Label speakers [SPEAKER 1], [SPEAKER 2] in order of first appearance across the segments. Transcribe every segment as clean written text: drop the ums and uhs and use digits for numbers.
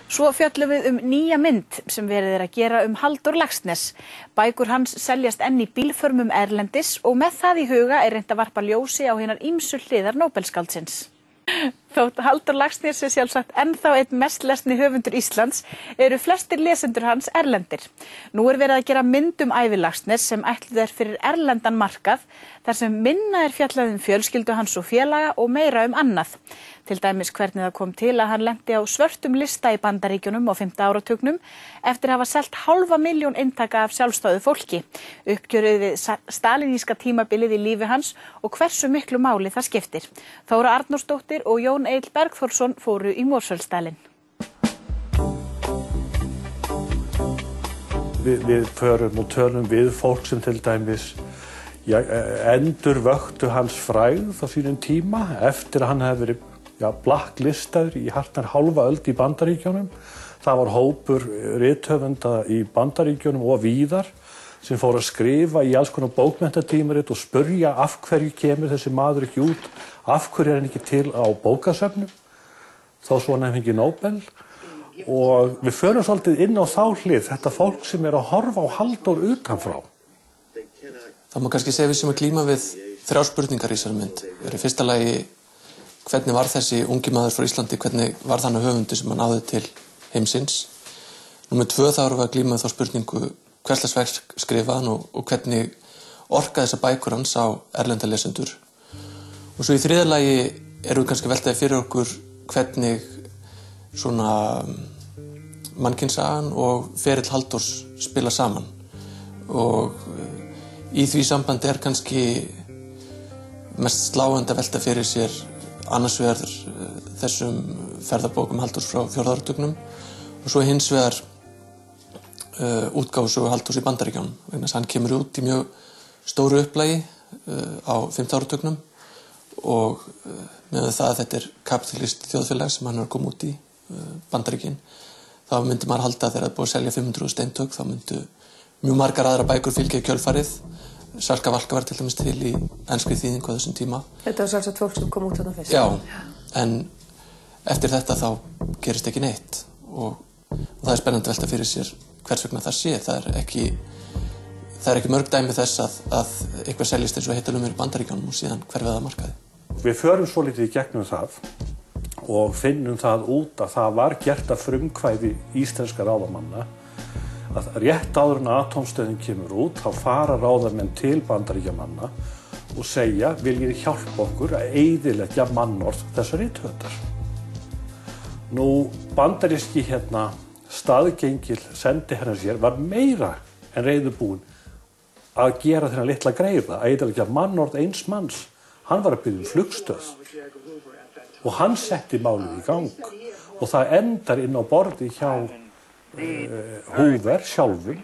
[SPEAKER 1] Svo fjöllum við nýja mynd sem verið að gera Halldór Laxness. Bækur hans seljast enn í bílförmum erlendis og með það í huga reynt að varpa ljósi á hinar ýmsu hliðar Nóbelsskáldsins. Þótt Halldór Laxness sé sjálfsagt ennþá einn mest lesni höfundur Íslands eru flestir lesendur hans erlendir. Nú verið að gera mynd ævi Laxness sem ætluð fyrir erlendan markað þar sem minna fjallað fjölskyldu hans og félaga og meira annað. Til dæmis hvernig það kom til að hann lenti á svörtum lista í Bandaríkjunum á 5. áratugnum eftir að hafa selt 500.000 eintaka af sjálfstæðu fólki, uppgjörið við staliníska tímabilið í lífi hans og hversu miklu máli það skiptir. Þóra Arnórsdóttir og Jón Egill Bergþórsson fóru í Mosfellsdalinn.
[SPEAKER 2] Við förum og tölum við fólk sem til dæmis endurvöktu hans frægð á sínum tíma eftir að hann hefði verið blacklistaður í hartnær hálfa öld í Bandaríkjunum. Það var hópur rithöfunda í Bandaríkjunum og víðar sem fór að skrifa í alls konar bókmenntatímarit og spurja af hverju kemur þessi maður ekki út, af hverju hann ekki til á bókasöfnum, þó svo hann fengi Nóbel. Og við förum svolítið inn á þá hlið, þetta fólk sem að horfa á Halldór utanfrá.
[SPEAKER 3] Það má kannski segja við sem að glíma við 3 spurningar í þessari mynd. Í fyrsta lagi, hvernig var þessi ungi maður frá Íslandi, hvernig var þannig höfundi sem hann náði til heimsins. Númer 2 þá erum við að glíma við þá spurningu hverslags verk skrifa hann og hvernig orka þessar bækur hans á erlenda lesendur. Og svo í 3. lagi erum við kannski veltaði fyrir okkur hvernig svona mannkynssagan og ferill Halldórs spila saman. Og í því sambandi kannski mest sláandi að velta fyrir sér annars vegar þessum ferðabókum Halldórs frá 4. áratugnum og svo hins vegar útgáfusögu Halldórs í Bandaríkjunum vegna þess að hann kemur út í mjög stóru upplagi á 5. áratugnum og með það að þetta kapitalist þjóðfélag sem hann komið út í Bandaríkin þá myndi maður halda að þegar það búið að selja 500.000 eintök þá myndu mjög margar aðra bækur fylgja í kjölfarið. Salka Valka var til dæmis til í enskri þýðingu á þessum tíma.
[SPEAKER 4] Þetta var sjálfsagt fólk sem kom út þarna fyrst.
[SPEAKER 3] Já, en eftir þetta þá gerist ekki neitt og það er spennandi að velta fyrir sér hvers vegna það sé. Það er ekki mörg dæmi þess að eitthvað seljist eins og heitalumur í Bandaríkjunum og síðan hverfið að markaði.
[SPEAKER 2] Við förum svolítið í gegnum það og finnum það út að það var gert að frumkvæði íslenska ráðamanna að rétt áður en atómstöðin kemur út, þá fara ráðamenn til Bandaríkjamanna og segja, viljið hjálpa okkur að eyðileggja mannorð þessar rithöfundar. Nú, bandaríski staðgengil sendiherrans hér var meira en reiðubúinn að gera þennan litla greiða, að eyðileggja mannorð eins manns. Hann var að byggja flugstöð og hann setti málið í gang og það endar inn á borði hjá Hoover sjálfum.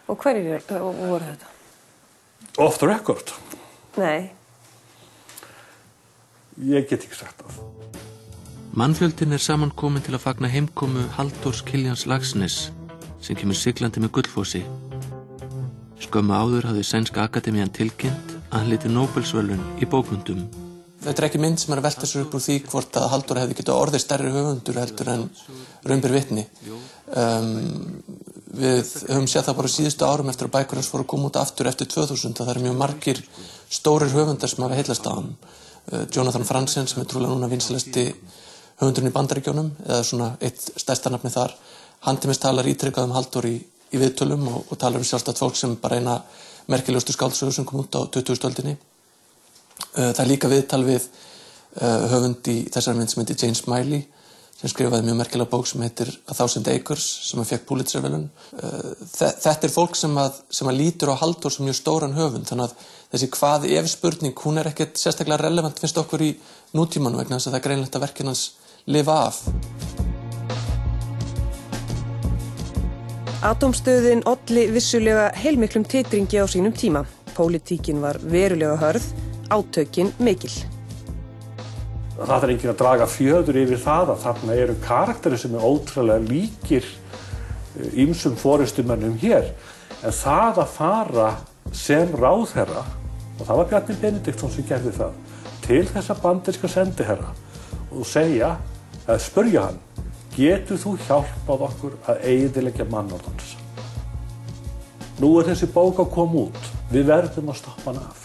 [SPEAKER 4] Og hverjir voru þetta?
[SPEAKER 2] Off the record.
[SPEAKER 4] Nei.
[SPEAKER 2] Ég get ekki sagt það.
[SPEAKER 5] Mannfjöldin samankomin til að fagna heimkomu Halldórs Kiljans Laxness sem kemur siglandi með Gullfossi. Skömmu áður hafði Sænska akademían tilkynnt að hann hlyti Nóbelsverðlaun í bókmenntum.
[SPEAKER 3] Þetta ekki mynd sem að velta sér upp úr því hvort að Halldór hefði getað orðið stærri höfundur heldur en raun ber vitni. Við höfum séð það bara síðustu árum eftir að bækur hans fóru að koma út aftur eftir 2000 að það eru mjög margir stórir höfundar sem hafa heillast á hann. Jonathan Franzen sem trúlega núna vinsælasti höfundurinn í Bandaríkjunum eða svona eitt stærsta nafni þar. Hann til dæmis talar ítrekkað Halldór í viðtölum og talar sjálfstætt fólk sem bara eina merkilegustu skáldsögu sem kom út á 20. öldinni. Það er líka viðtal við höfund í þessari mynd sem heitir Jane Smiley sem skrifaði mjög merkilega bók sem heitir A Thousand Acres sem fékk Pulitzerverðlaun. Þetta fólk sem að lítur á Halldór sem mjög stóran höfund þannig að þessi hvað ef spurning hún ekkert sérstaklega relevant finnst okkur í nútímanum vegna þess að það er greinlegt að verkin hans lifa af.
[SPEAKER 4] Atómstöðin olli vissulega heilmiklum titringi á sínum tíma. Pólitíkin var verulega hörð, átökin mikil.
[SPEAKER 2] Það er enginn að draga fjöður yfir það að þarna eru karakterir sem ótrúlega líkir ýmsum forystumönnum hér. En það að fara sem ráðherra, og það var Bjarni Benediktsson sem gerði það, til þessa bandaríska sendiherra og segja, eða spurja hann, getur þú hjálpað okkur að eyðileggja mannorð hans? Nú þessi bók að koma út, við verðum að stoppa hann af.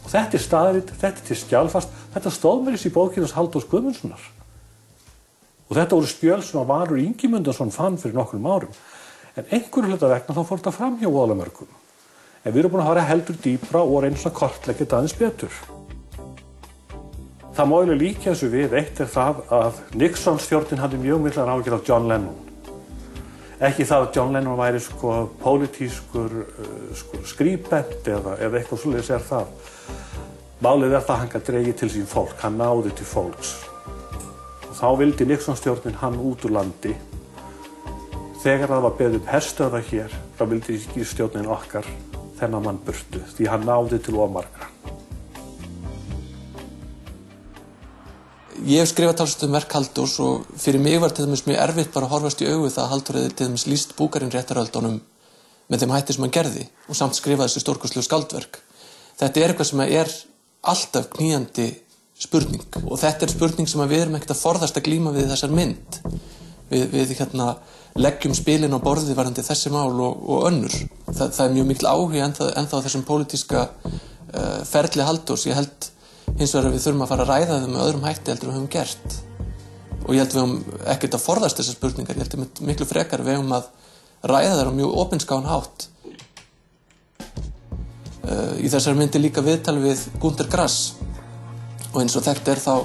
[SPEAKER 2] Og þetta staðreynd, þetta til skjalfast, þetta stóð mér í bókinni hans Halldórs Guðmundssonar. Og þetta voru skjöl sem Valur Ingimundarson fann fyrir nokkrum árum. En einhverju hluta vegna þá fór þetta fram hjá voðalega mörgum. En við erum búin að fara heldur dýpra og reyna að kortleggja þetta aðeins betur. Það má eiginlega líka þessu við. Eitt það að Nixon-stjórnin hafði mjög miklar áhyggjur af John Lennon. Ekki það að John Lennon væri pólitískur skrýpent eða eitthvað svoleiðis það. Málið það að hann gat dregið til sín fólk, hann náði til fólks. Og þá vildi Nixon-stjórnin hann út úr landi. Þegar það var beðið herstöðva hér, þá vildi stjórnin okkar þennan mann burtu, því hann náði til of margra.
[SPEAKER 3] Ég hef skrifað talsvert verk Halldórs og fyrir mig var til dæmis mjög erfitt bara að horfast í augu það að Halldór hefði til dæmis lýst Búkarin réttarhöldunum með þeim hætti sem hann gerði og samt skrifaði þessi stórkostlegu skáldverk. Þetta eitthvað sem alltaf knýjandi spurning og þetta spurning sem við erum ekkert að forðast að glíma við þessar mynd. Við leggjum spilin á borðið varðandi þessi mál og önnur. Það mjög mikil áhugi ennþá á þessum pólitíska ferli Halldórs. Ég held hins vegar að við þurfum að fara að ræða þau með öðrum hætti heldur en við höfum gert. Og ég held við höfum ekkert að forðast þessar spurningar. Ég held miklu frekar við höfum að ræða þær á mjög opinskáan hátt. Í þessari myndi líka viðtal við Günter Grass og eins og þekkt þá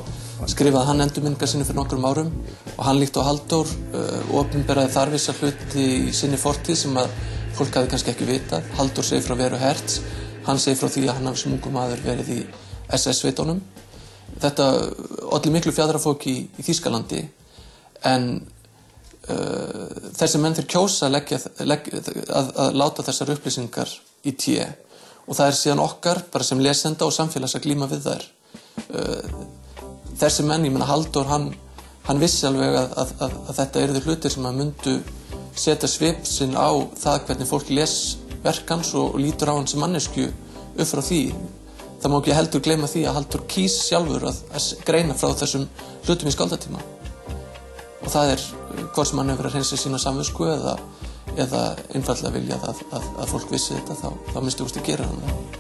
[SPEAKER 3] skrifaði hann endurminningar sinni fyrir nokkrum árum og hann líkt á Halldór opinberaði þar vissa hluti í sinni fortíð sem að fólk hafði kannski ekki vitað. Halldór segir frá veru Hertz, hann segir frá því að hann hafi sem ungur maður verið í SS-sveitunum. Þetta olli miklu fjaðrafóki í Þýskalandi en þessi menn þeir kjósa að láta þessar upplýsingar í té og það síðan okkar bara sem lesenda og samfélags að glíma við þær. Þessi menn, ég meina Halldór, hann vissi alveg að þetta yrðu hlutir sem að myndu setja svip sinn á það hvernig fólk les verk hans og lítur á hann sem mannesku upp frá því. Það má ekki heldur gleyma því að Halldór kýs sjálfur að greina frá þessum hlutum í skáldatíma. Og það hvort sem hann hefur verið að hreinsa sína samvisku eða einfaldlega vilja að fólk vissi þetta, þá minnstu að gera hann það.